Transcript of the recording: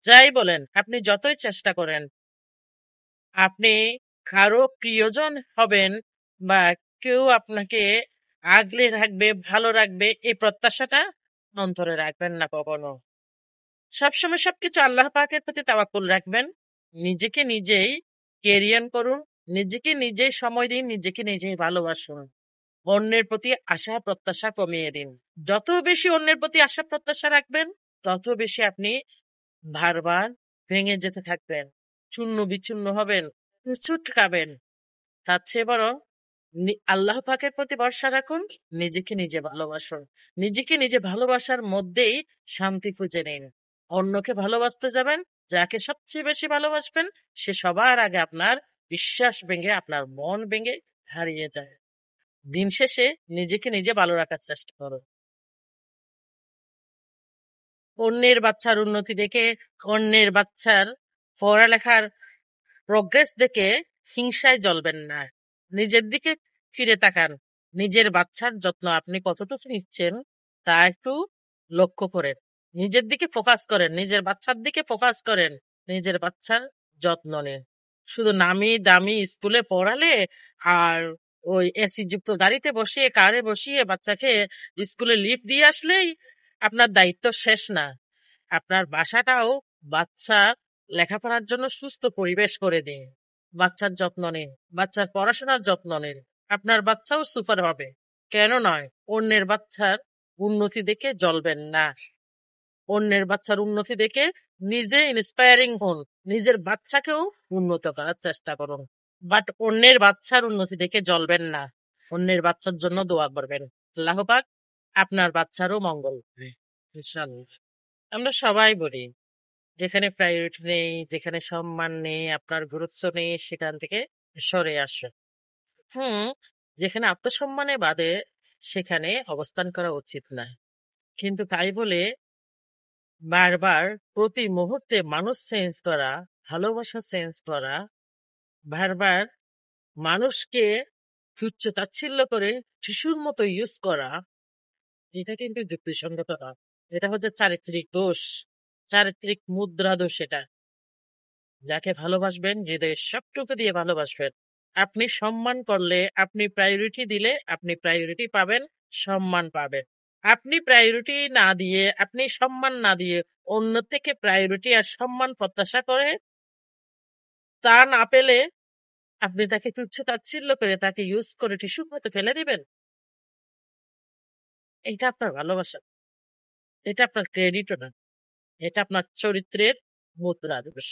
যাই বলেন, আপনি যতই চেষ্টা করেন, আপনি কারো প্রিয়জন হবেন বা কেউ আপনাকে আগলে রাখবে, ভালো রাখবে, এই প্রত্যাশাটা অন্তরে রাখবেন না কখনো। সবসময় সবকিছু আল্লাহ পাকের প্রতি তাওয়াক্কুল রাখবেন। নিজেকে নিজেই কেরিয়ার করুন, নিজেকে নিজেই সময় দিন, নিজেকে নিজেই ভালোবাসুন। অন্যের প্রতি আশা প্রত্যাশা কমিয়ে দিন। যত বেশি অন্যের প্রতি আশা প্রত্যাশা রাখবেন, তত বেশি আপনি বারবার ভেঙে যেতে থাকবেন, চূর্ণ বিচূর্ণ হবেন, হুঁচট খাবেন। তার চেয়ে বরং আল্লাহ পাকের প্রতি ভরসা রাখুন, নিজেকে নিজে ভালোবাসুন। নিজেকে নিজে ভালোবাসার মধ্যেই শান্তি খুঁজে নিন। অন্যকে ভালোবাসতে যাবেন, যাকে সবচেয়ে বেশি ভালোবাসবেন, সে সবার আগে আপনার বিশ্বাস ভেঙে, আপনার মন ভেঙে হারিয়ে যায়। দিন শেষে নিজেকে নিজে ভালো রাখার চেষ্টা করুন। অন্যের বাচ্চার উন্নতি দেখে, অন্যের বাচ্চার পড়ালেখার প্রোগ্রেস দেখে হিংসায় জ্বলবেন না। নিজের দিকে ফিরে তাকান। নিজের বাচ্চার যত্ন আপনি কতটুকু নিচ্ছেন তা একটু লক্ষ্য করেন। নিজের দিকে ফোকাস করেন, নিজের বাচ্চার দিকে ফোকাস করেন, নিজের বাচ্চার যত্ন নিন। শুধু নামি দামি স্কুলে পড়ালে আর ওই এসি যুক্ত গাড়িতে বসিয়ে, কারে বসিয়ে বাচ্চাকে স্কুলে লিফট দিয়ে আসলেই আপনার দায়িত্ব শেষ না। আপনার বাসাটাও বাচ্চা লেখাপড়ার জন্য সুস্থ পরিবেশ করে দিন। বাচ্চার যত্ন নিন, বাচ্চার পড়াশোনার যত্ন নিন। আপনার বাচ্চাও সুপার হবে। কেন নয়? অন্যের বাচ্চার উন্নতি দেখে জ্বলবেন না। অন্যের বাচ্চার উন্নতি দেখে নিজে ইন্সপায়ারিং হন, নিজের বাচ্চাকেও উন্নত করার চেষ্টা করুন। বাট অন্যের বাচ্চার উন্নতি দেখে জ্বলবেন না। অন্যের বাচ্চার জন্য দোয়া করবেন, আল্লাহ পাক আপনার বাচ্চারও মঙ্গল করবে ইনশাআল্লাহ। আমরা সবাই বলি, যেখানে প্রায়োরিটি নেই, যেখানে সম্মান নেই, আপনার গুরুত্ব নেই, সেখান থেকে সরে আসুন। হুম, যেখানে আত্মসম্মানে বাদে সেখানে অবস্থান করা উচিত না। কিন্তু তাই বলে বারবার প্রতি মুহূর্তে মানুষ চেঞ্জ করা, ভালোবাসা চেঞ্জ করা, বারবার মানুষকে তুচ্ছ তাচ্ছিল্য করে শিশুর মতো ইউজ করা, এটা কিন্তু যুক্তিসঙ্গত না। এটা হচ্ছে চারিত্রিক দোষ, চারিত্রিক মুদ্রা দোষ। এটা যাকে ভালোবাসবেন হৃদয়ের সবটুকু দিয়ে ভালোবাসবেন। আপনি সম্মান করলে, আপনি প্রায়োরিটি দিলে, আপনি প্রায়োরিটি পাবেন, সম্মান পাবেন। আপনি প্রায়োরিটি না দিয়ে, আপনি সম্মান না দিয়ে অন্য থেকে প্রায়োরিটি আর সম্মান প্রত্যাশা করে তা না পেলে আপনি তাকে তুচ্ছ তাচ্ছিল্য করে, তাকে ইউজ করে টিস্যুর মতো ফেলে দিবেন। এটা আপনার ভালোবাসা, এটা আপনার ক্রেডিটও না, এটা আপনার চরিত্রের মুদ্রা দিবস।